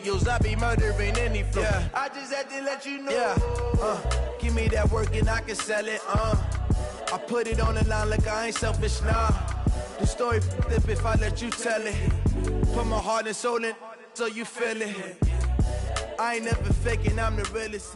I be murdering any flow. Yeah. I just had to let you know. Yeah. Give me that work and I can sell it. I put it on the line like I ain't selfish, nah. The story flip if I let you tell it. Put my heart and soul in so you feel it. I ain't never faking, I'm the realest.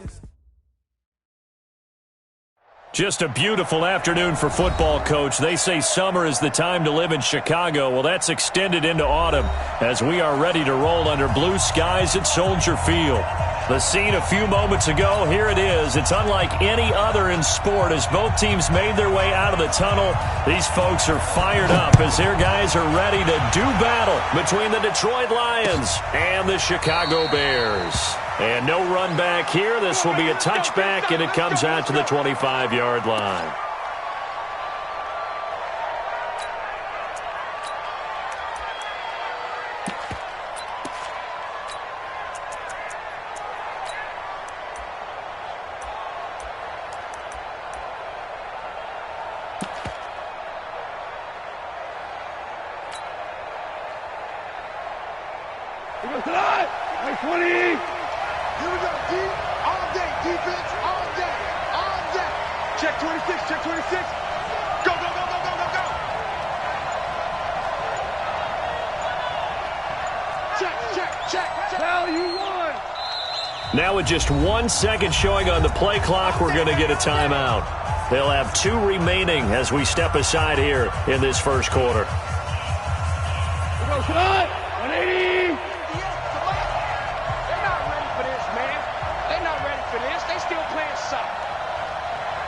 Just a beautiful afternoon for football, Coach. They say summer is the time to live in Chicago. Well, that's extended into autumn as we are ready to roll under blue skies at Soldier Field. The scene a few moments ago, here it is. It's unlike any other in sport as both teams made their way out of the tunnel. These folks are fired up as their guys are ready to do battle between the Detroit Lions and the Chicago Bears. And no run back here. This will be a touchback, and it comes out to the 25-yard line. Check 26, check 26. Go, go, go, go, go, go, go. Check, check, check, check. Now you won. Now with just 1 second showing on the play clock, we're going to get a timeout. They'll have 2 remaining as we step aside here in this first quarter. Go, shot. 180. They're not ready for this, man. They're not ready for this. They still playing soccer.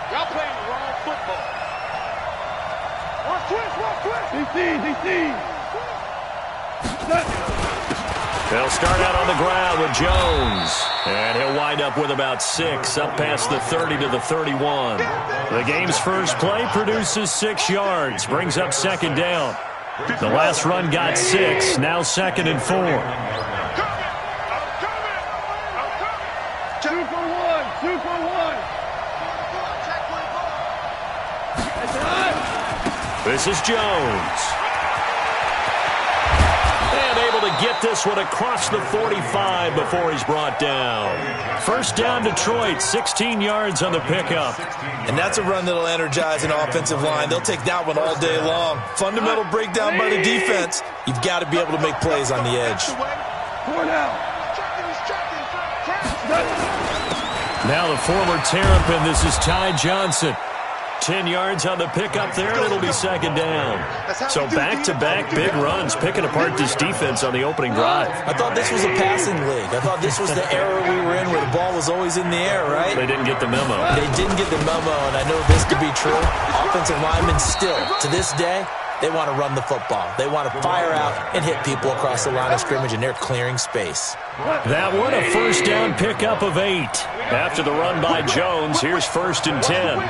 Y'all playing the wrong football. One twist. DC. They'll start out on the ground with Jones. And he'll wind up with about 6, up past the 30 to the 31. The game's first play produces 6 yards, brings up second down. The last run got 6, now 2nd and 4. Two for one. This is Jones. And able to get this one across the 45 before he's brought down. First down, Detroit, 16 yards on the pickup. And that's a run that'll energize an offensive line. They'll take that one all day long. Fundamental breakdown by the defense. You've got to be able to make plays on the edge. Now the former Terrapin, this is Ty Johnson. 10 yards on the pickup there, and it'll be second down. So back-to-back big runs, picking apart this defense on the opening drive. I thought this was a passing league. I thought this was the era we were in where the ball was always in the air, right? They didn't get the memo. They didn't get the memo, and I know this to be true. Offensive linemen still, to this day, they want to run the football. They want to fire out and hit people across the line of scrimmage, and they're clearing space. That one a first down pickup of 8. After the run by Jones, here's 1st and 10.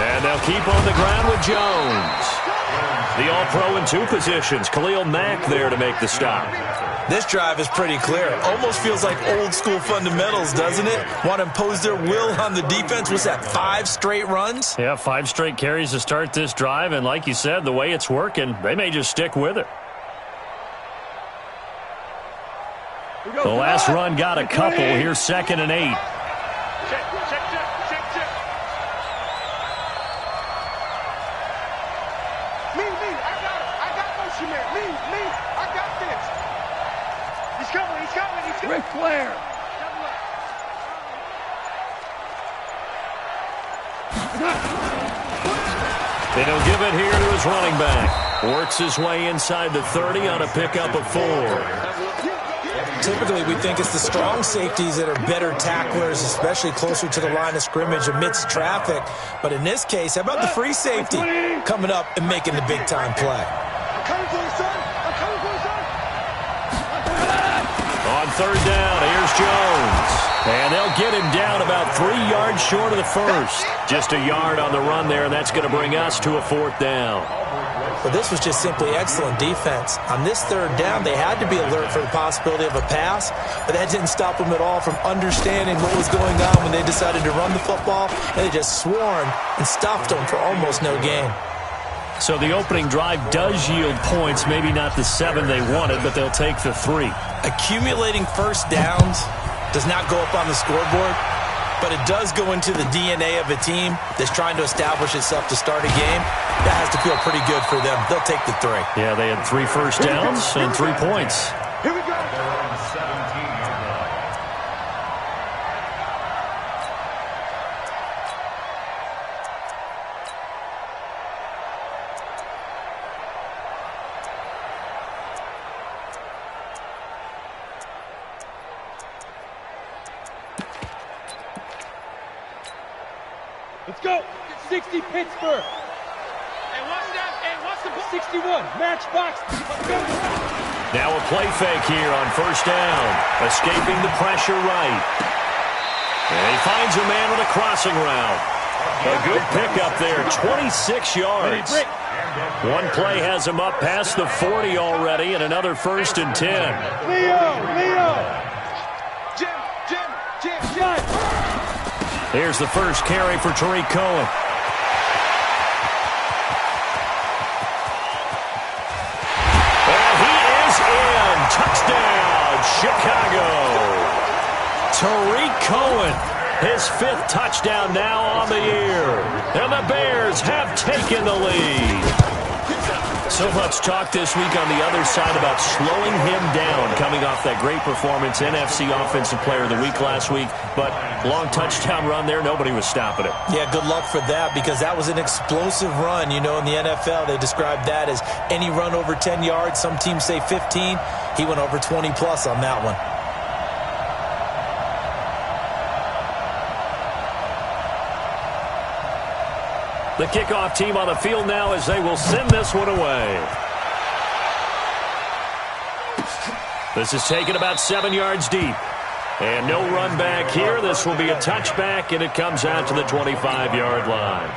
And they'll keep on the ground with Jones. The All-Pro in 2 positions. Khalil Mack there to make the stop. This drive is pretty clear. Almost feels like old-school fundamentals, doesn't it? Want to impose their will on the defense. What's that, 5 straight runs? Yeah, 5 straight carries to start this drive. And like you said, the way it's working, they may just stick with it. The last run got a couple. Here's 2nd and 8. Ric Flair. They don't give it here to his running back. Works his way inside the 30 on a pickup of 4. Typically, we think it's the strong safeties that are better tacklers, especially closer to the line of scrimmage amidst traffic. But in this case, how about the free safety coming up and making the big-time play? I'm coming for you, son. I'm coming for you, son. On 3rd down, here's Jones. And they'll get him down about 3 yards short of the first. Just a yard on the run there, and that's going to bring us to a 4th down. But this was just simply excellent defense. On this third down, they had to be alert for the possibility of a pass, but that didn't stop them at all from understanding what was going on when they decided to run the football, and they just swarmed and stopped them for almost no gain. So the opening drive does yield points, maybe not the 7 they wanted, but they'll take the 3. Accumulating first downs does not go up on the scoreboard, but it does go into the DNA of a team that's trying to establish itself to start a game. That has to feel pretty good for them. They'll take the 3. Yeah, they had 3 first downs and 3 points. Here we go. Let's go. 60 Pittsburgh. And what's that? And what's the 61? Matchbox. Let's go. Now a play fake here on first down. Escaping the pressure right. And he finds a man on a crossing route. A good pickup there, 26 yards. One play has him up past the 40 already, and another 1st and 10. Leo. Jim. Here's the first carry for Tariq Cohen. And he is in. Touchdown, Chicago. Tariq Cohen, his 5th touchdown now on the year. And the Bears have taken the lead. So much talk this week on the other side about slowing him down, coming off that great performance, NFC Offensive Player of the Week last week. But long touchdown run there, nobody was stopping it. Yeah, good luck for that, because that was an explosive run. You know, in the NFL, they describe that as any run over 10 yards. Some teams say 15. He went over 20-plus on that one. The kickoff team on the field now as they will send this one away. This is taken about 7 yards deep. And no run back here. This will be a touchback, and it comes out to the 25-yard line.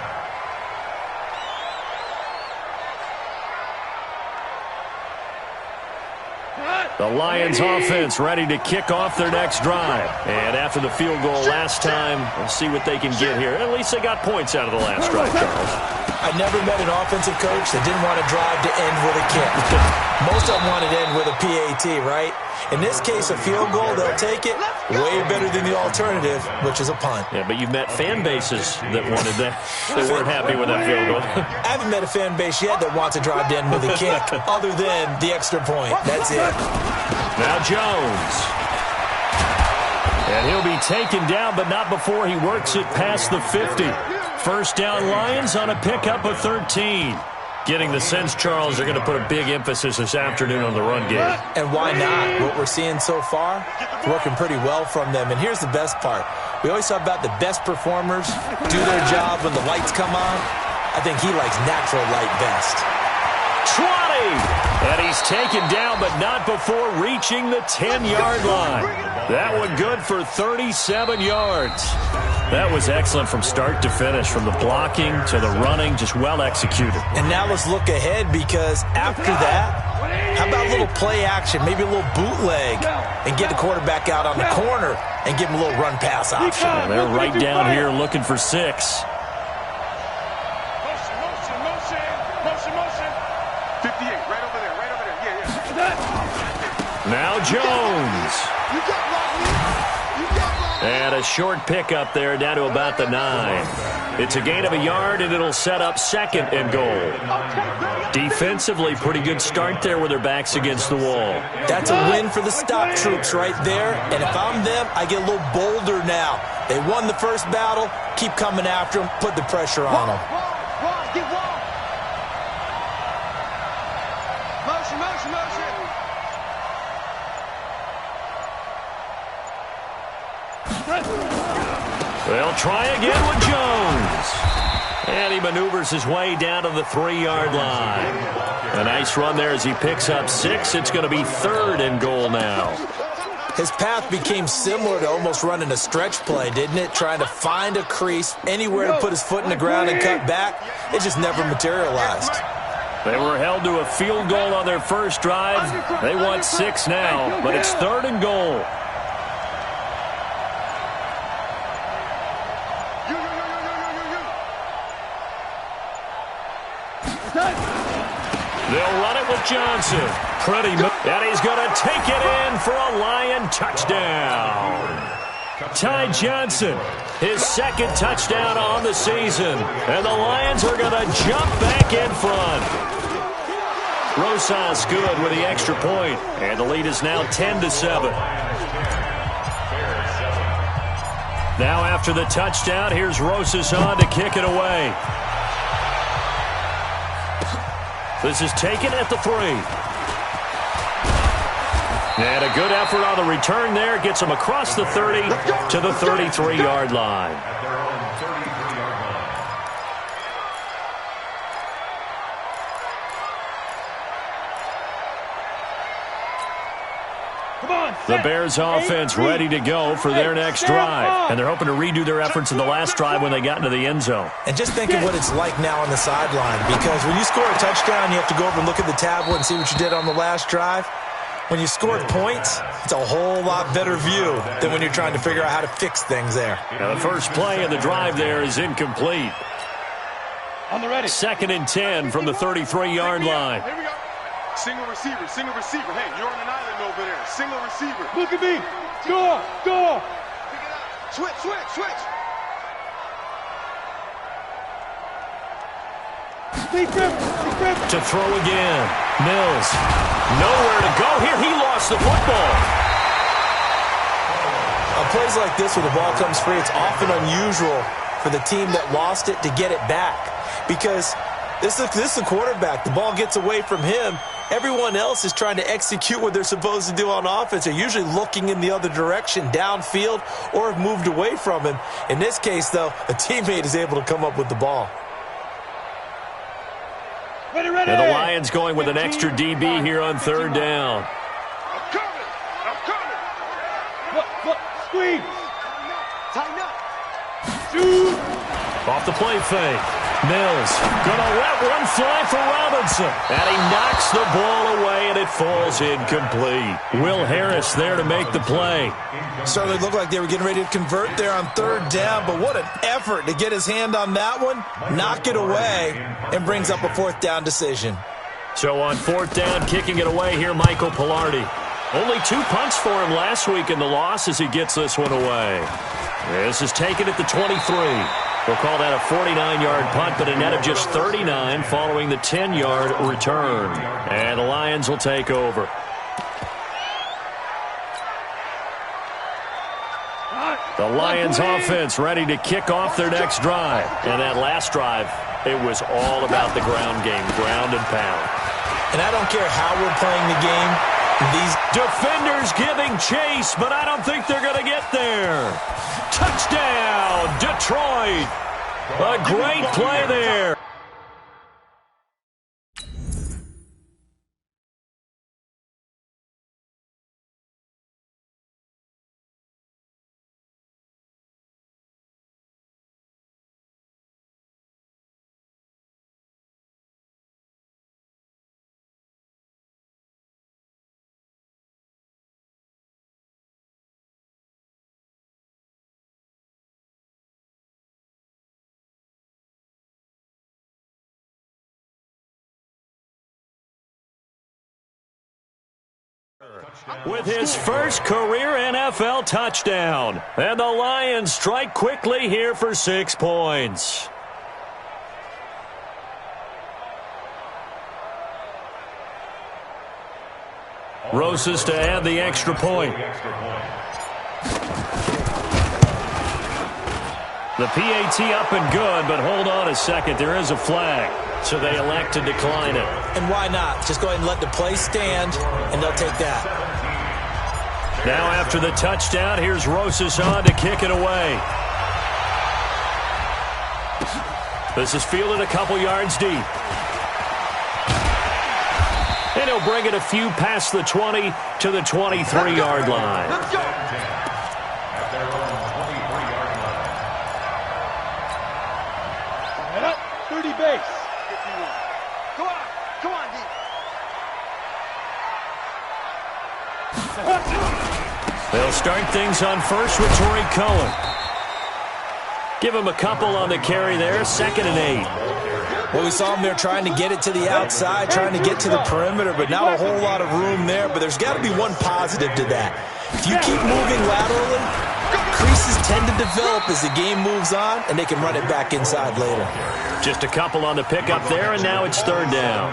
The Lions offense ready to kick off their next drive. And after the field goal last time, we'll see what they can get here. At least they got points out of the last drive, Charles. I never met an offensive coach that didn't want to drive to end with a kick. Most of them want to end with a PAT, right? In this case, a field goal, they'll take it. Way better than the alternative, which is a punt. Yeah, but you've met fan bases that wanted that. They weren't happy with that field goal. I haven't met a fan base yet that wants to drive to end with a kick, other than the extra point. That's it. Now Jones. And he'll be taken down, but not before he works it past the 50. First down Lions on a pickup of 13. Getting the sense, Charles, they're going to put a big emphasis this afternoon on the run game. And why not? What we're seeing so far, working pretty well from them. And here's the best part. We always talk about the best performers do their job when the lights come on. I think he likes natural light best. 20! And he's taken down, but not before reaching the 10-yard line. That one good for 37 yards. That was excellent from start to finish, from the blocking to the running, just well executed. And now let's look ahead, because after that, how about a little play action, maybe a little bootleg, and get the quarterback out on the corner and give him a little run-pass option. Well, they're right down here looking for 6. Now Jones. And a short pickup there down to about the 9. It's a gain of a yard, and it'll set up 2nd and goal. Defensively, pretty good start there with their backs against the wall. That's a win for the stock troops right there. And if I'm them, I get a little bolder now. They won the first battle. Keep coming after them. Put the pressure on them. They'll try again with Jones. And he maneuvers his way down to the 3-yard line. A nice run there as he picks up 6. It's going to be 3rd and goal now. His path became similar to almost running a stretch play, didn't it? Trying to find a crease, anywhere to put his foot in the ground and cut back. It just never materialized. They were held to a field goal on their first drive. They want 6 now, but it's 3rd and goal. They'll run it with Johnson. And he's going to take it in for a Lion touchdown. Ty Johnson, his 2nd touchdown on the season. And the Lions are going to jump back in front. Rosas good with the extra point. And the lead is now 10-7. Now after the touchdown, here's Rosas on to kick it away. This is taken at the 3. And a good effort on the return there. Gets him across the 30 to the 33-yard line. The Bears offense ready to go for their next drive. And they're hoping to redo their efforts in the last drive when they got into the end zone. And just think of what it's like now on the sideline. Because when you score a touchdown, you have to go over and look at the tablet and see what you did on the last drive. When you scored points, it's a whole lot better view than when you're trying to figure out how to fix things there. Now the first play of the drive there is incomplete. On the ready. 2nd and 10 from the 33-yard line. Here we go. Single receiver, single receiver. Hey, you're on an island over there. Single receiver. Look at me. Go. Switch. To throw again. Mills. Nowhere to go here. He lost the football. On plays like this where the ball comes free, it's often unusual for the team that lost it to get it back. Because this is the quarterback. The ball gets away from him. Everyone else is trying to execute what they're supposed to do on offense. They're usually looking in the other direction, downfield, or have moved away from him. In this case, though, a teammate is able to come up with the ball. Ready. And the Lions going with an extra DB here on 3rd down. I'm coming. Look. Squeeze. Tighten up. Shoot. Off the play fake. Mills gonna let one fly for Robinson. And he knocks the ball away, and it falls incomplete. Will Harris there to make the play. Certainly looked like they were getting ready to convert there on 3rd down, but what an effort to get his hand on that one, knock it away, and brings up a 4th down decision. So on 4th down, kicking it away here, Michael Pilardi. Only 2 punts for him last week in the loss as he gets this one away. This is taken at the 23. We'll call that a 49-yard punt, but a net of just 39 following the 10-yard return. And the Lions will take over. The Lions offense ready to kick off their next drive. And that last drive, it was all about the ground game, ground and pound. And I don't care how we're playing the game. These defenders giving chase, but I don't think they're going to get there. Touchdown, Detroit. A great play there. With his first career NFL touchdown. And the Lions strike quickly here for 6 points. Rosas to add the extra point. The PAT up and good, but hold on a second. There is a flag, so they elect to decline it. And why not? Just go ahead and let the play stand, and they'll take that. Now after the touchdown, here's Rosas on to kick it away. This is fielded a couple yards deep. And he'll bring it a few past the 20 to the 23-yard line. Let's go. 30 base. Go on. start things on first with Torrey Cohen. Give him a couple on the carry there, 2nd and 8. Well, we saw him there trying to get it to the outside, trying to get to the perimeter, but not a whole lot of room there. But there's got to be one positive to that. If you keep moving laterally, creases tend to develop as the game moves on, and they can run it back inside later. Just a couple on the pickup there, and now it's 3rd down.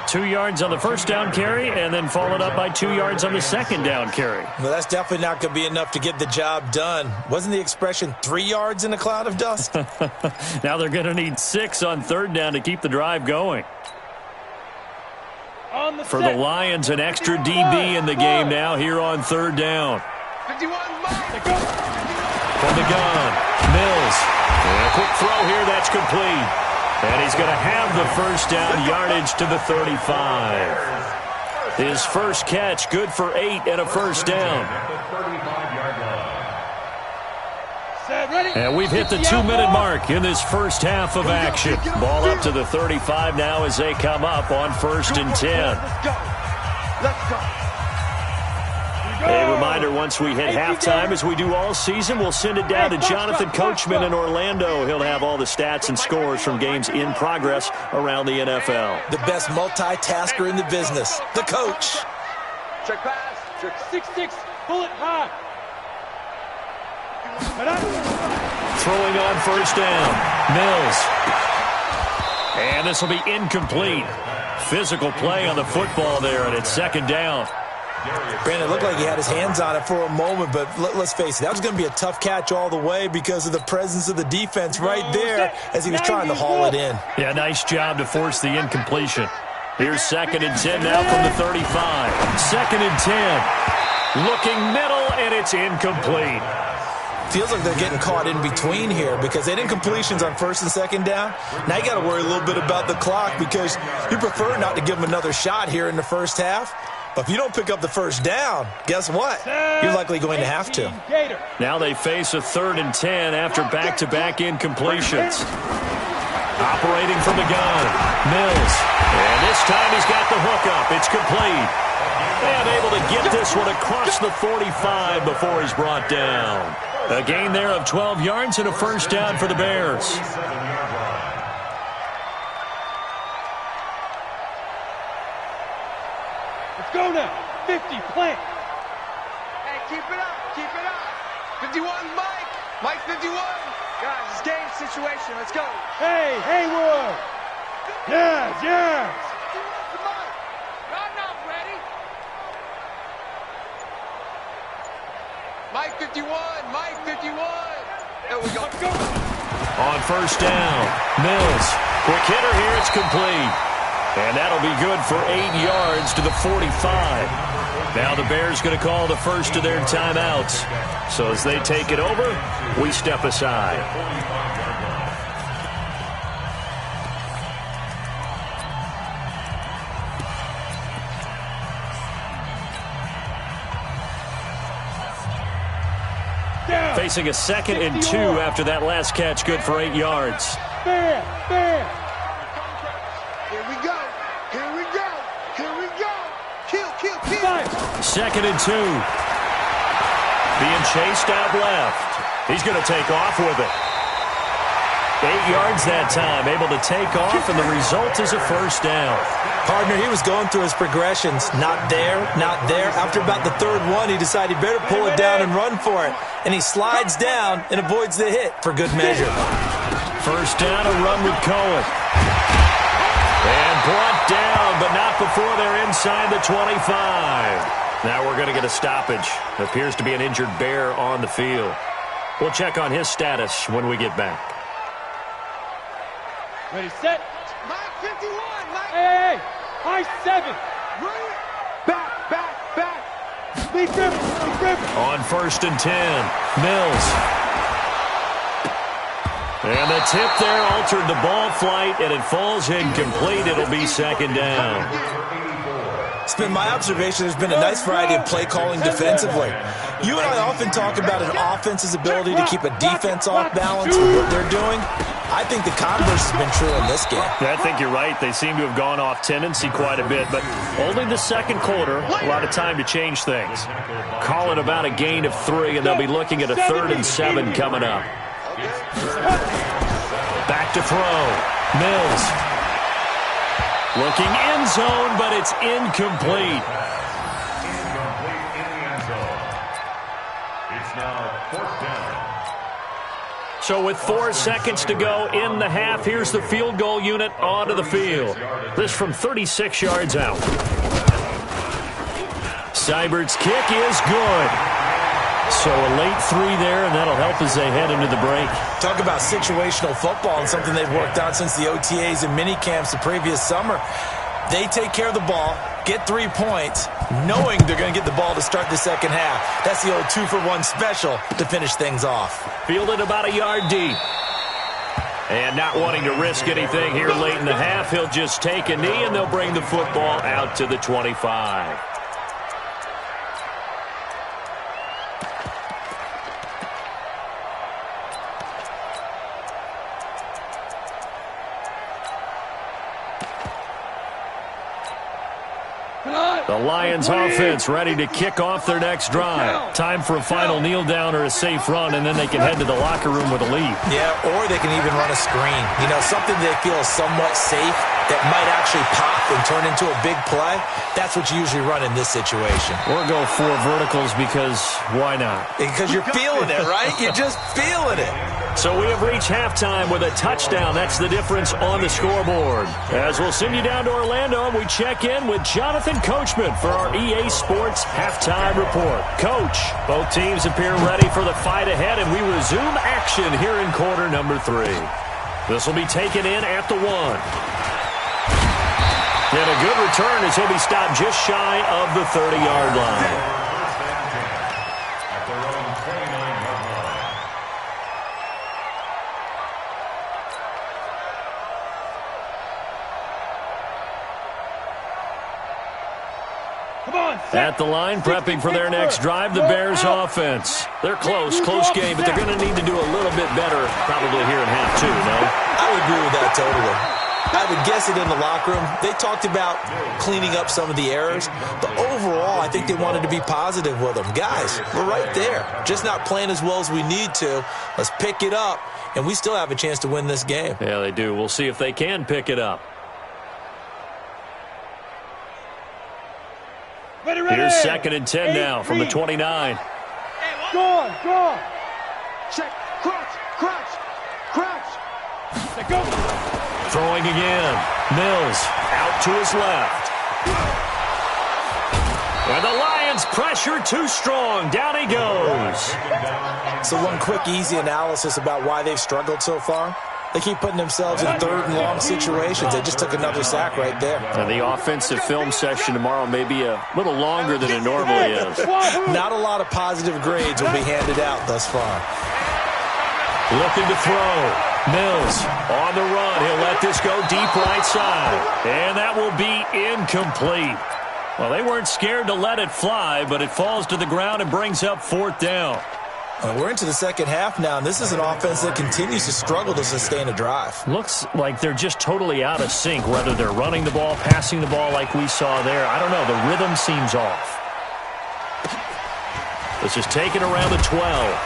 2 yards on the first down carry, and then followed up by 2 yards on the 2nd down carry. Well, that's definitely not going to be enough to get the job done. Wasn't the expression 3 yards in a cloud of dust? Now they're going to need 6 on 3rd down to keep the drive going. For the Lions, an extra DB in the game now here on 3rd down. 51, From the gun, Mills. And a quick throw here, that's complete. And he's going to have the first down, yardage to the 35. His first catch, good for 8 and a first down. And we've hit the 2-minute mark in this first half of action. Ball up to the 35 now as they come up on 1st and 10. Let's go. A reminder, once we hit halftime, as we do all season, we'll send it down to Jonathan Coachman in Orlando. He'll have all the stats and scores from games in progress around the NFL. The best multitasker in the business, the coach. Check pass. Check 6-6. Bullet high. Throwing on first down, Mills. And this will be incomplete. Physical play on the football there, and it's 2nd down. Brandon, it looked like he had his hands on it for a moment, but let's face it, that was going to be a tough catch all the way because of the presence of the defense right there as he was trying to haul it in. Yeah, nice job to force the incompletion. Here's 2nd and 10 now from the 35. 2nd and 10. Looking middle, and it's incomplete. Feels like they're getting caught in between here because they had incompletions on 1st and 2nd down. Now you got to worry a little bit about the clock because you prefer not to give them another shot here in the first half. But if you don't pick up the first down, guess what? You're likely going to have to. Now they face a 3rd and 10 after back-to-back incompletions. Operating from the gun, Mills. And this time he's got the hook up. It's complete. And able to get this one across the 45 before he's brought down. A gain there of 12 yards and a first down for the Bears. Let's go now. 50, plant. Hey, keep it up. Keep it up. 51, Mike. Mike 51. Guys, it's game situation. Let's go. Hey, Haywood. Yes, yes. I'm not ready. Mike 51. Mike 51. There we go. On first down, Mills. Quick hitter here. It's complete. And that'll be good for 8 yards to the 45. Now the Bears going to call the first of their timeouts. So as they take it over, we step aside. Facing a 2nd and 2 after that last catch, good for 8 yards. Fair. Here we go. Here we go. Here we go. Kill. 2nd and 2. Being chased out left. He's going to take off with it. 8 yards that time, able to take off, and the result is a first down. Partner, he was going through his progressions. Not there, not there. After about the 3rd one, he decided he better pull it down and run for it. And he slides down and avoids the hit for good measure. First down, a run with Cohen. And brought down, but not before they're inside the 25. Now we're going to get a stoppage. Appears to be an injured Bear on the field. We'll check on his status when we get back. Ready, set. Mike 51. Mike. Hey. High 7. Back. Be driven. On first and 10, Mills. And the tip there altered the ball flight, and it falls incomplete. It'll be 2nd down. It's been my observation there's been a nice variety of play calling defensively. You and I often talk about an offense's ability to keep a defense off balance with what they're doing. I think the converse has been true in this game. I think you're right. They seem to have gone off tendency quite a bit, but only the second quarter, a lot of time to change things. Call it about a gain of 3, and they'll be looking at a 3rd and 7 coming up. Back to throw. Mills. Looking end zone, but it's incomplete. So with 4 seconds to go in the half, here's the field goal unit onto the field. This from 36 yards out. Seibert's kick is good. So a late 3 there, and that'll help as they head into the break. Talk about situational football and something they've worked on since the OTAs and mini camps the previous summer. They take care of the ball, get 3 points, knowing they're going to get the ball to start the second half. That's the old 2-for-1 special to finish things off. Fielded about a yard deep. And not wanting to risk anything here late in the half, he'll just take a knee, and they'll bring the football out to the 25. The Lions offense ready to kick off their next drive. Time for a final kneel down or a safe run, and then they can head to the locker room with a lead. Yeah, or they can even run a screen. You know, something they feel is somewhat safe that might actually pop and turn into a big play. That's what you usually run in this situation. Or go 4 verticals because why not? Because you're feeling it, right? You're just feeling it. So we have reached halftime with a touchdown. That's the difference on the scoreboard. As we'll send you down to Orlando, we check in with Jonathan Coachman for our EA Sports Halftime Report. Coach, both teams appear ready for the fight ahead, and we resume action here in quarter number 3. This will be taken in at the 1. And a good return as he'll be stopped just shy of the 30-yard line. At the line, prepping for their next drive, the Bears offense. They're close game, but they're going to need to do a little bit better probably here in half 2, no? I would agree with that totally. I would guess it in the locker room. They talked about cleaning up some of the errors, but overall, I think they wanted to be positive with them. Guys, we're right there. Just not playing as well as we need to. Let's pick it up, and we still have a chance to win this game. Yeah, they do. We'll see if they can pick it up. Here's 2nd and 10 now from the 29. Go on. Check. Crouch. Go. Throwing again. Mills out to his left. And the Lions pressure too strong. Down he goes. So one quick, easy analysis about why they've struggled so far. They keep putting themselves in 3rd and long situations. They just took another sack right there. And the offensive film session tomorrow may be a little longer than it normally is. Not a lot of positive grades will be handed out thus far. Looking to throw. Mills on the run. He'll let this go deep right side. And that will be incomplete. Well, they weren't scared to let it fly, but it falls to the ground and brings up 4th down. We're into the second half now, and this is an offense that continues to struggle to sustain a drive. Looks like they're just totally out of sync, whether they're running the ball, passing the ball like we saw there. I don't know. The rhythm seems off. This is taken around the 12.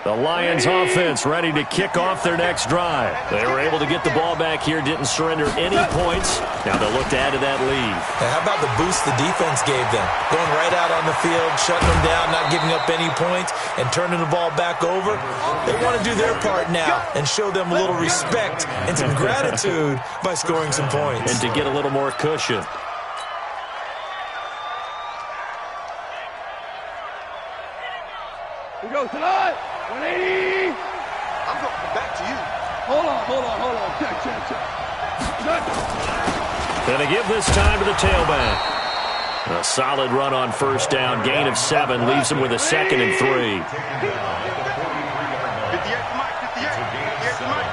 The Lions offense ready to kick off their next drive. They were able to get the ball back here, didn't surrender any points. Now they'll look to add to that lead. Now, how about the boost the defense gave them? Going right out on the field, shutting them down, not giving up any points, and turning the ball back over. They want to do their part now and show them a little respect and some gratitude by scoring some points. And to get a little more cushion. We go tonight. 180. I'm going back to you. Hold on. Check. Gonna give this time to the tailback. A solid run on 1st down. Gain of 7 leaves him with a 2nd and 3. 58 to Mike.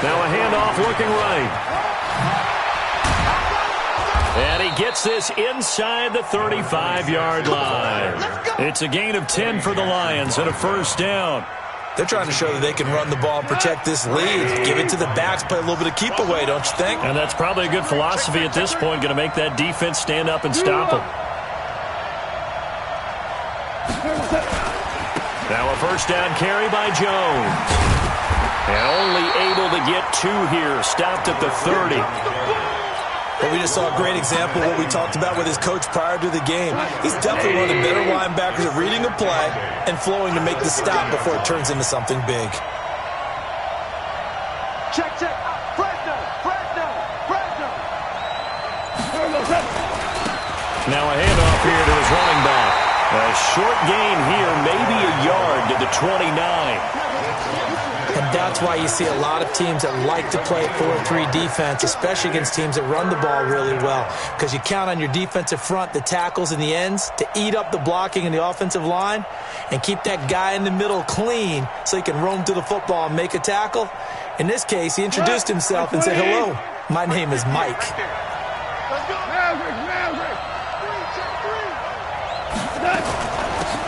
Now a handoff looking right. And he gets this inside the 35-yard line. It's a gain of 10 for the Lions and a first down. They're trying to show that they can run the ball and protect this lead. Give it to the backs, play a little bit of keep away, don't you think? And that's probably a good philosophy at this point, going to make that defense stand up and stop them. Now a first down carry by Jones. And only able to get 2 here, stopped at the 30. But we just saw a great example of what we talked about with his coach prior to the game. He's definitely one of the better linebackers at reading a play and flowing to make the stop before it turns into something big. Check. Fresno. Now a handoff here to his running back. A short gain here, maybe a yard to the 29. And that's why you see a lot of teams that like to play 4-3 defense, especially against teams that run the ball really well. Because you count on your defensive front, the tackles and the ends, to eat up the blocking in the offensive line and keep that guy in the middle clean so he can roam to the football and make a tackle. In this case, he introduced himself and said, "Hello, my name is Mike."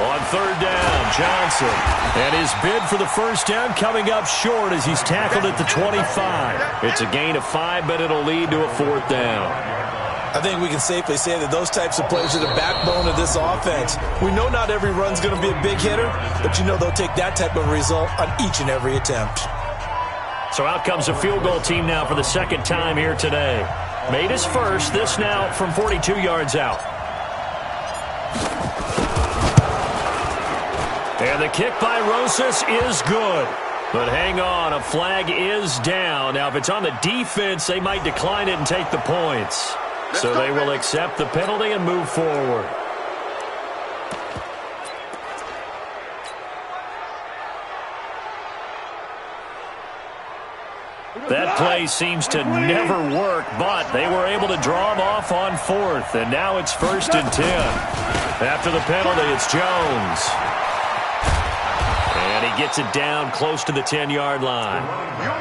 On third down, Johnson. And his bid for the first down coming up short as he's tackled at the 25. It's a gain of 5, but it'll lead to a fourth down. I think we can safely say that those types of plays are the backbone of this offense. We know not every run's going to be a big hitter, but you know they'll take that type of result on each and every attempt. So out comes a field goal team now for the second time here today. Made his first, this now from 42 yards out. And the kick by Rosas is good. But hang on, a flag is down. Now, if it's on the defense, they might decline it and take the points. So they will accept the penalty and move forward. That play seems to never work, but they were able to draw him off on fourth. And now it's 1st and 10. After the penalty, it's Jones. And he gets it down close to the 10-yard line.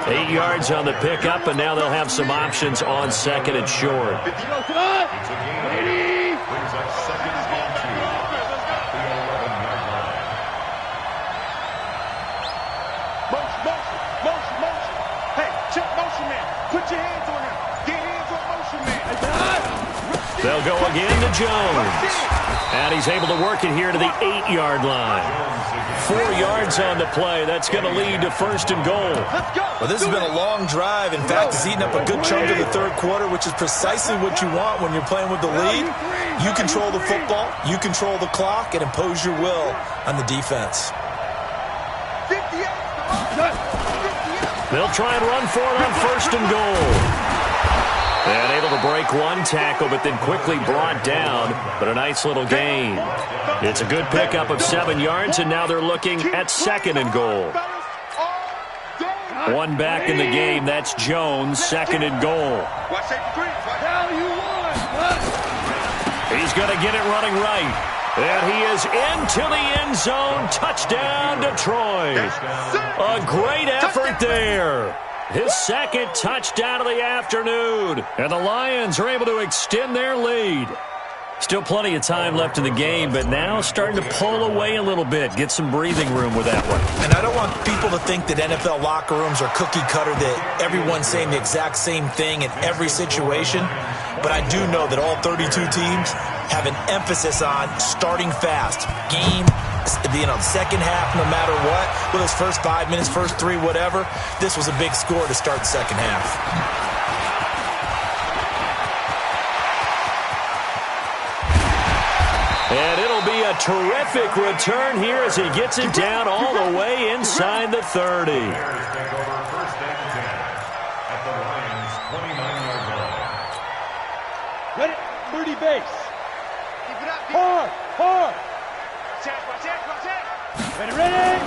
8 yards on the pickup, and now they'll have some options on 2nd and short. Motion. Hey, check motion man. Put your hands on him. Get hands on motion man. They'll go again to Jones. And he's able to work it here to the 8-yard line. 4 yards on the play. That's going to lead to 1st and goal. Well, this has been a long drive. In fact, it's eaten up a good chunk of the third quarter, which is precisely what you want when you're playing with the lead. You control the football, you control the clock, and impose your will on the defense. They'll try and run for it on 1st and goal. And able to break one tackle, but then quickly brought down. But a nice little gain. It's a good pickup of 7 yards, and now they're looking at 2nd and goal. One back in the game. That's Jones, 2nd and goal. He's going to get it running right. And he is into the end zone. Touchdown, Detroit. A great effort there. His 2nd touchdown of the afternoon. And the Lions are able to extend their lead. Still plenty of time left in the game, but now starting to pull away a little bit. Get some breathing room with that one. And I don't want people to think that NFL locker rooms are cookie cutter, that everyone's saying the exact same thing in every situation. But I do know that all 32 teams have an emphasis on starting fast. Game, second half, no matter what. With those first 5 minutes, first 3, whatever. This was a big score to start the second half. And it'll be a terrific return here as he gets it down all the way inside the 30. Ready? 30 base. Hard. Ready?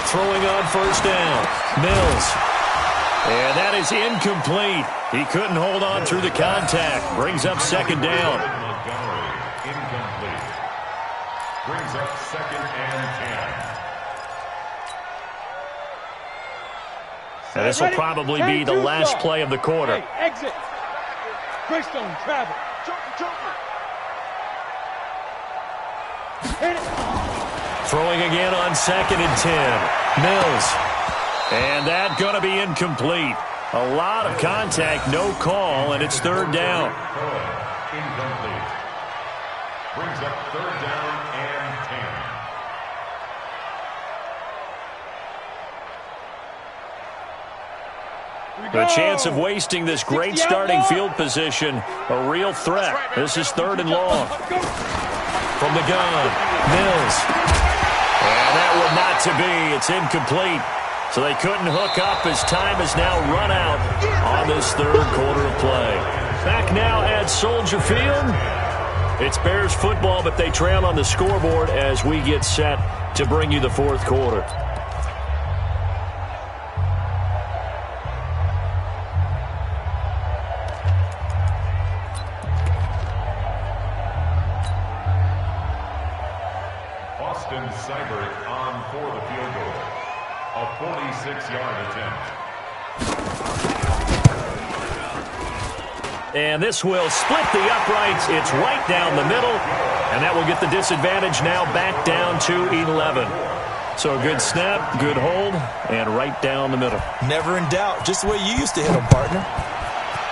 Throwing on 1st down. Mills. And that is incomplete. He couldn't hold on through the contact. Brings up 2nd down. Brings up 2nd and 10. And this will probably be the last play of the quarter. Hey, exit. Greystone, travel. Throwing again on 2nd and 10. Mills. And that going to be incomplete. A lot of contact, no call, and it's 3rd down. Incomplete. Brings up 3rd down and 10. The chance of wasting this great starting field position, a real threat. This is 3rd and long. From the gun, Mills. And that will not to be. It's incomplete. So they couldn't hook up as time has now run out on this 3rd quarter of play. Back now at Soldier Field. It's Bears football, but they trail on the scoreboard as we get set to bring you the 4th quarter. Austin Seibert on for the field goal. A 46-yard attempt. And this will split the uprights. It's right down the middle. And that will get the disadvantage now back down to 11. So a good snap, good hold, and right down the middle. Never in doubt. Just the way you used to hit them, partner.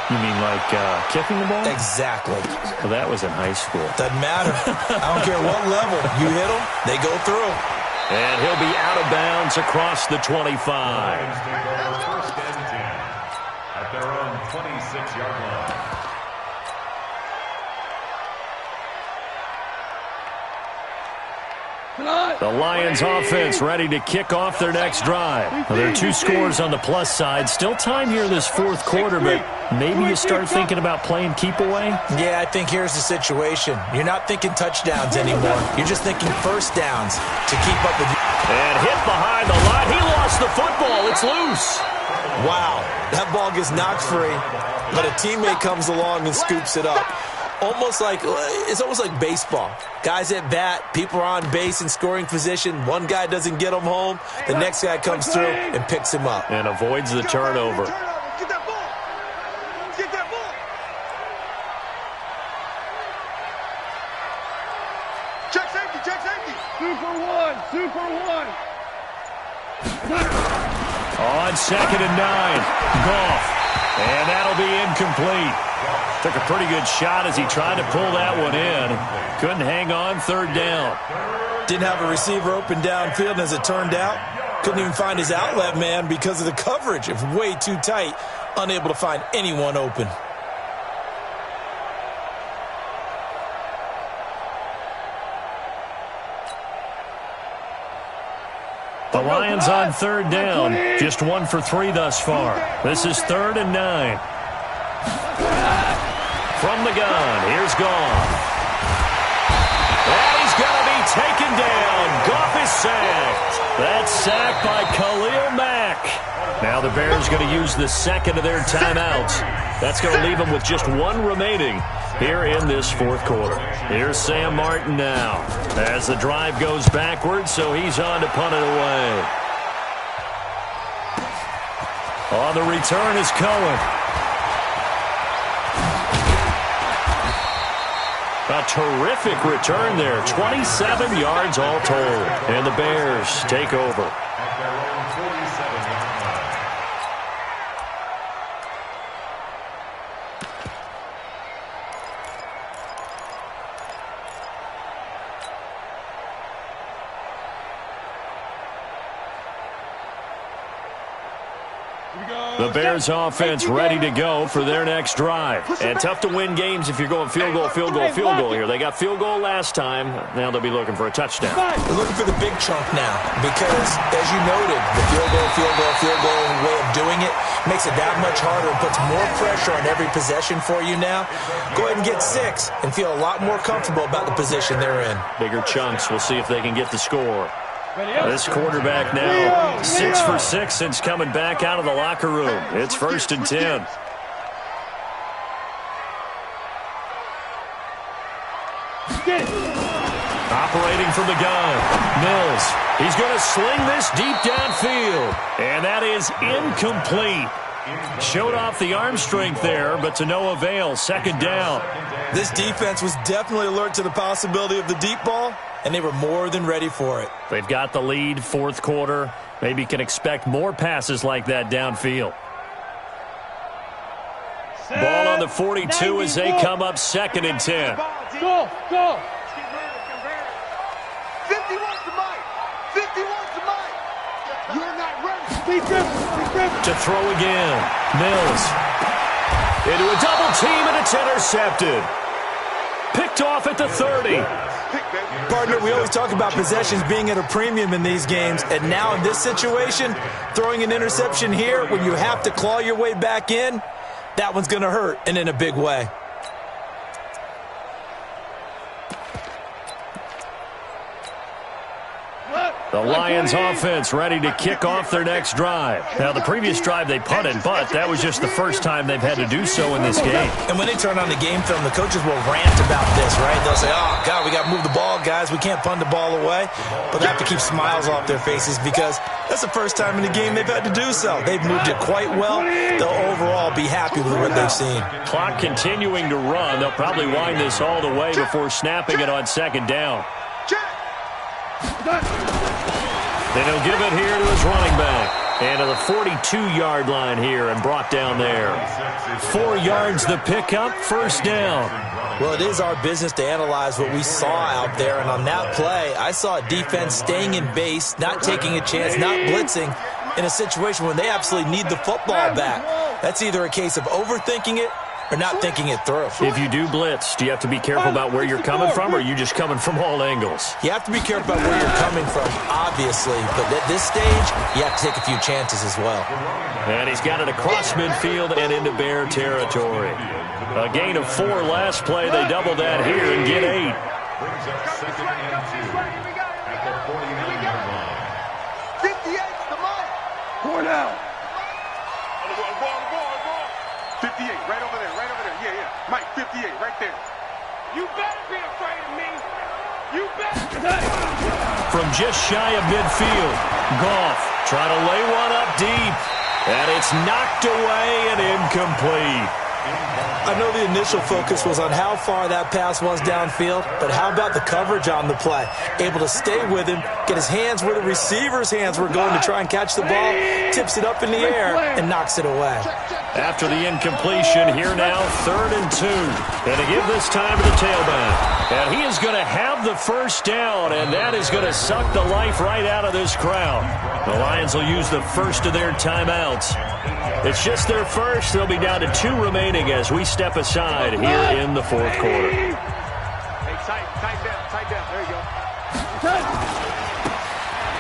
You mean like kicking the ball? Exactly. Well, that was in high school. Doesn't matter. I don't care what level. You hit them, they go through. And he'll be out of bounds across the 25. Lions take over 1st and 10 at their own 26-yard line. The Lions offense ready to kick off their next drive. Well, there are 2 scores on the plus side. Still time here this 4th quarter, but maybe you start thinking about playing keep away? Yeah, I think here's the situation. You're not thinking touchdowns anymore. You're just thinking 1st downs to keep up with you. And hit behind the line. He lost the football. It's loose. Wow, that ball gets knocked free, but a teammate comes along and scoops it up. It's almost like baseball. Guys at bat, people are on base in scoring position. One guy doesn't get him home. The next guy comes through and picks him up. And avoids the turnover. Get that ball. Get that ball. Check safety, check safety. Super one. On 2nd and 9, Goff. And that'll be incomplete. Took a pretty good shot as he tried to pull that one in. Couldn't hang on 3rd down. Didn't have a receiver open downfield, and as it turned out, couldn't even find his outlet man because of the coverage. It was way too tight, unable to find anyone open. The Lions on 3rd down. Just 1 for 3 thus far. This is 3rd and 9. From the gun, here's Goff. And he's going to be taken down. Goff is sacked. That's sacked by Khalil Mack. Now the Bears going to use the 2nd of their timeouts. That's going to leave them with just 1 remaining here in this 4th quarter. Here's Sam Martin now as the drive goes backwards, so he's on to punt it away. On the return is Cohen. A terrific return there. 27 yards all told. And the Bears take over. At their own 47-yard line. The Bears offense ready to go for their next drive. And tough to win games if you're going field goal here. They got field goal last time. Now they'll be looking for a touchdown. They're looking for the big chunk now because, as you noted, the field goal way of doing it makes it that much harder and puts more pressure on every possession for you now. Go ahead and get 6 and feel a lot more comfortable about the position they're in. Bigger chunks. We'll see if they can get the score. This quarterback now 6 for 6 since coming back out of the locker room. It's 1st and 10. Operating from the gun. Mills. He's going to sling this deep downfield. And that is incomplete. Showed off the arm strength there, but to no avail. Second down. This defense was definitely alert to the possibility of the deep ball, and they were more than ready for it. They've got the lead, fourth quarter. Maybe can expect more passes like that downfield. Ball on the 42 as they come up 2nd and 10. Go! 51's the mic! 51's the mic! You're not ready! To throw again. Mills. Into a double team, and it's intercepted. Picked off at the 30. Partner, we always talk about possessions being at a premium in these games, and now in this situation, throwing an interception here when you have to claw your way back in, that one's going to hurt, and in a big way. The Lions offense ready to kick off their next drive. Now, the previous drive they punted, but that was just the first time they've had to do so in this game. And when they turn on the game film, the coaches will rant about this, right? They'll say, oh, God, we got to move the ball, guys. We can't punt the ball away. But they have to keep smiles off their faces because that's the first time in the game they've had to do so. They've moved it quite well. They'll overall be happy with what they've seen. Clock continuing to run. They'll probably wind this all the way before snapping it on 2nd down. Then he'll give it here to his running back. And to the 42-yard line here and brought down there. 4 yards the pickup, first down. Well, it is our business to analyze what we saw out there. And on that play, I saw a defense staying in base, not taking a chance, not blitzing in a situation when they absolutely need the football back. That's either a case of overthinking it or not thinking it through. If you do blitz, do you have to be careful about where you're coming from, or are you just coming from all angles? You have to be careful about where you're coming from, obviously. But at this stage, you have to take a few chances as well. And he's got it across midfield and into Bear territory. A gain of 4 last play. They double that here and get 8. Brings up 2nd and 2 at the 49-yard line. 58's the mic! 4 down. 58, right over there. Yeah. Mike, 58, right there. You better be afraid of me. You better. From just shy of midfield, Goff trying to lay one up deep. And it's knocked away and incomplete. I know the initial focus was on how far that pass was downfield, but how about the coverage on the play? Able to stay with him, get his hands where the receiver's hands were going to try and catch the ball, tips it up in the air, and knocks it away. After the incompletion, here now, 3rd and 2. And to give this time to the tailback. And he is going to have the first down, and that is going to suck the life right out of this crowd. The Lions will use the first of their timeouts. It's just their first. They'll be down to 2 remaining as we step aside here in the 4th quarter. Hey, tight down. There you go.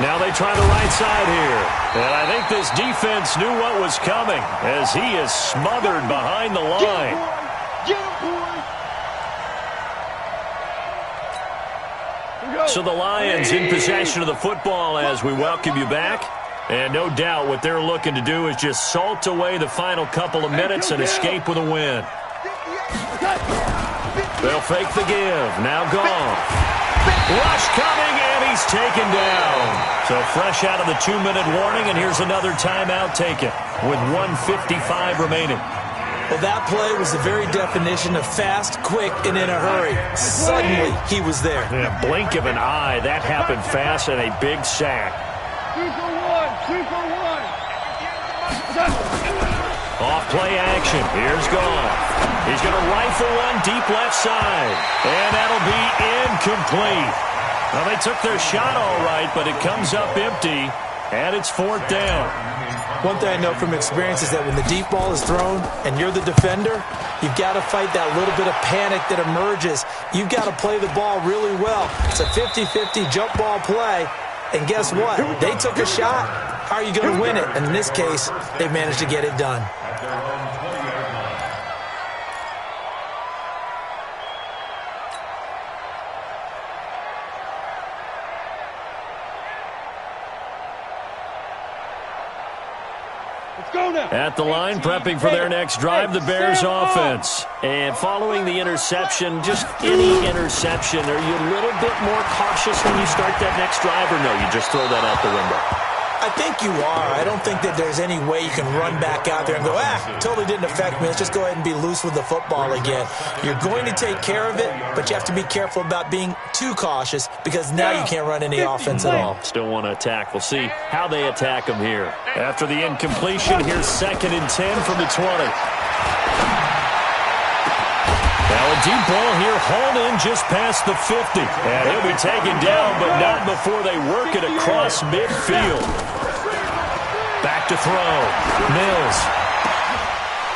Now they try the right side here. And I think this defense knew what was coming as he is smothered behind the line. Get him, boy. So the Lions in possession of the football as we welcome you back. And no doubt what they're looking to do is just salt away the final couple of minutes and escape with a win. They'll fake the give. Now gone. Rush coming, and he's taken down. So fresh out of the 2-minute warning, and here's another timeout taken with 1:55 remaining. Well, that play was the very definition of fast, quick, and in a hurry. Suddenly, he was there. In a blink of an eye, that happened fast and a big sack. 2 for 1. Off-play action. Here's Goff. He's going to rifle one deep left side. And that'll be incomplete. Well, they took their shot all right, but it comes up empty, and it's 4th down. One thing I know from experience is that when the deep ball is thrown and you're the defender, you've got to fight that little bit of panic that emerges. You've got to play the ball really well. It's a 50-50 jump ball play. And guess what? They took a shot. How are you going to win it? And in this case, they managed to get it done. At the line, prepping for their next drive, the Bears offense. And following the interception, just any interception, are you a little bit more cautious when you start that next drive, or no, you just throw that out the window? I think you are. I don't think that there's any way you can run back out there and go, totally didn't affect me. Let's just go ahead and be loose with the football again. You're going to take care of it, but you have to be careful about being too cautious because now you can't run any offense at all. Still want to attack. We'll see how they attack them here. After the incompletion, here's 2nd and 10 from the 20. Now a deep ball here, hauled in just past the 50. And he'll be taken down, but not before they work it across midfield. Back to throw. Mills.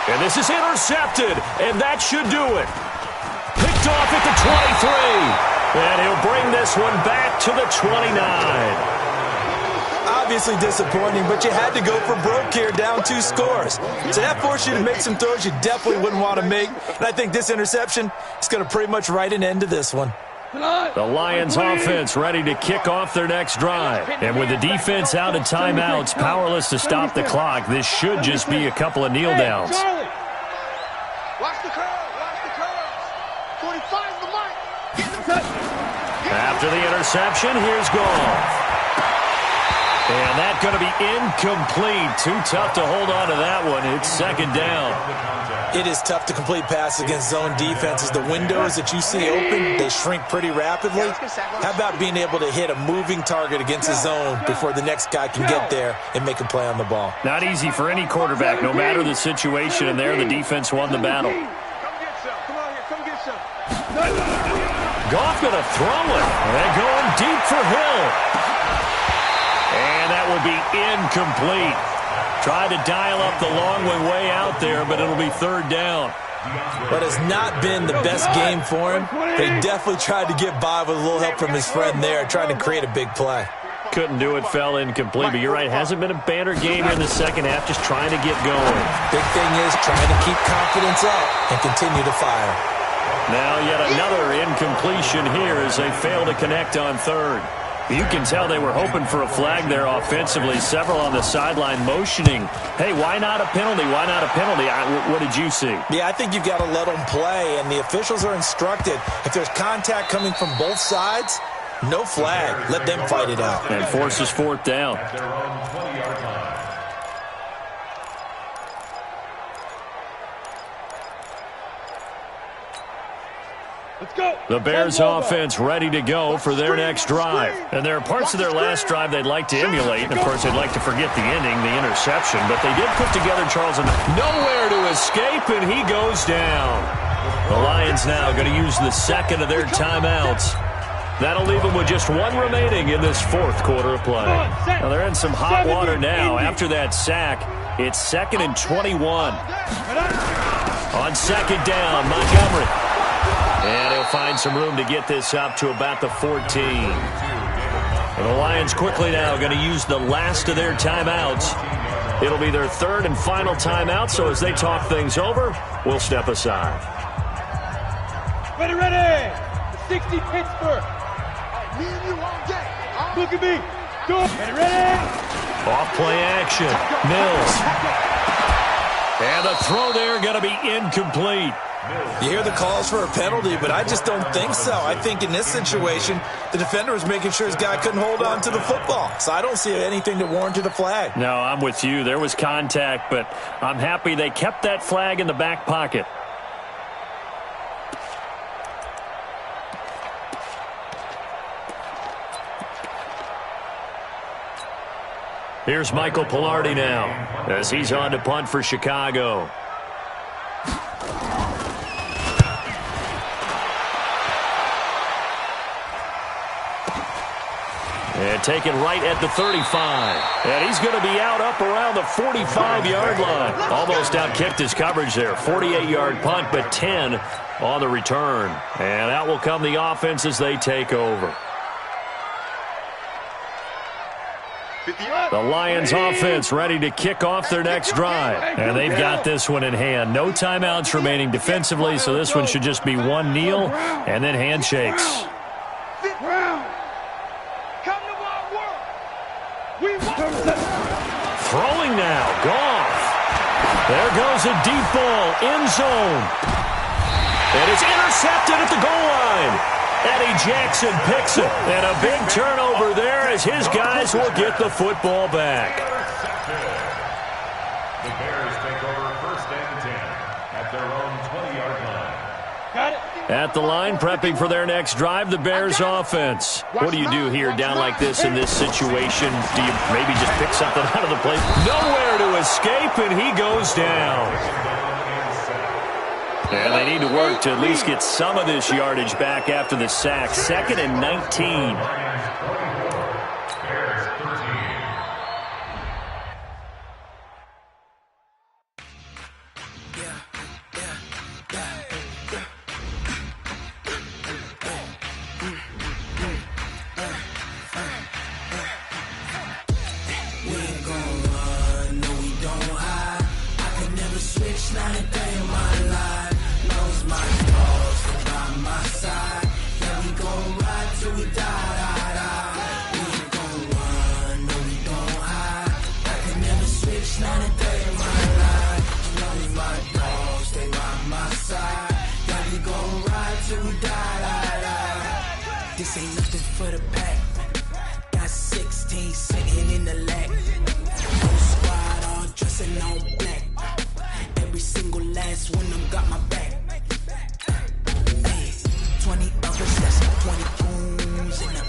And this is intercepted, and that should do it. Picked off at the 23. And he'll bring this one back to the 29. Obviously disappointing, but you had to go for broke here, down 2 scores. So that forced you to make some throws you definitely wouldn't want to make. And I think this interception is going to pretty much write an end to this one. The Lions offense ready to kick off their next drive. And with the defense out of timeouts, powerless to stop the clock, this should just be a couple of kneel downs. Watch the curve. Watch the curve. 45 the mark. After the interception, here's Goff. And that's going to be incomplete. Too tough to hold on to that one. It's 2nd down. It is tough to complete passes against zone defenses. The windows that you see open, they shrink pretty rapidly. How about being able to hit a moving target against a zone before the next guy can get there and make a play on the ball? Not easy for any quarterback, no matter the situation. And there, the defense won the battle. Come get some. Come on here. Come get some. Goff going to throw it. They're going deep for Hill. And that will be incomplete. Tried to dial up the long way out there, but it'll be 3rd down. But it's not been the best game for him. But he definitely tried to get by with a little help from his friend there, trying to create a big play. Couldn't do it, fell incomplete. But you're right, hasn't been a banner game here in the second half, just trying to get going. Big thing is trying to keep confidence up and continue to fire. Now yet another incompletion here as they fail to connect on 3rd. You can tell they were hoping for a flag there offensively. Several on the sideline motioning, hey, why not a penalty? Why not a penalty? What did you see? Yeah, I think you've got to let them play, and the officials are instructed. If there's contact coming from both sides, no flag. Let them fight it out. And forces 4th down. Let's go. The Bears offense ready to go for their next drive. And there are parts of their last drive they'd like to emulate. And, of course, they'd like to forget the ending, the interception. But they did put together Charles and nowhere to escape, and he goes down. The Lions now going to use the 2nd of their timeouts. That'll leave them with just 1 remaining in this 4th quarter of play. Now they're in some hot water now. After that sack, it's 2nd and 21. On 2nd down, Montgomery. And he'll find some room to get this up to about the 14. And the Lions quickly now going to use the last of their timeouts. It'll be their 3rd and final timeout, so as they talk things over, we'll step aside. Ready. 60 Pittsburgh. Me and you all day. Look at me. Go. Ready. Off play action. Mills. And the throw there going to be incomplete. You hear the calls for a penalty, but I just don't think so. I think in this situation, the defender was making sure his guy couldn't hold on to the football. So I don't see anything that warranted a flag. No, I'm with you. There was contact, but I'm happy they kept that flag in the back pocket. Here's Michael Pilardi now as he's on to punt for Chicago. And taken right at the 35. And he's going to be out up around the 45-yard line. Almost out-kicked his coverage there. 48-yard punt, but 10 on the return. And out will come the offense as they take over. The Lions offense ready to kick off their next drive. And they've got this one in hand. No timeouts remaining defensively, so this one should just be 1 kneel and then handshakes. Throwing now, Goff. There goes a deep ball, end zone. And it's intercepted at the goal line. Eddie Jackson picks it. And a big turnover there as his guys will get the football back. The Bears take over 1st and 10 at their own 20-yard line. Got it. At the line, prepping for their next drive, the Bears offense. What do you do here down like this in this situation? Do you maybe just pick something out of the play? Nowhere to escape, and he goes down. And they need to work to at least get some of this yardage back after the sack. 2nd and 19. This ain't nothing for the pack. Got 16 sitting in the lag. Whole squad all dressing all black. Every single last one of them got my back. Hey, 20 of us, that's 20 goons in a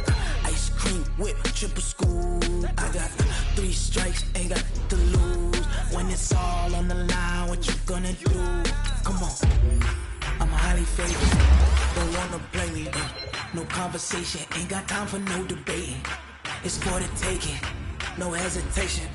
ice cream whip, triple school. I got 3 strikes, ain't got to lose. When it's all on the line, what you gonna do? Come on, I'm highly favored. Don't wanna play me though. No conversation, ain't got time for no debating. It's for the taking, no hesitation.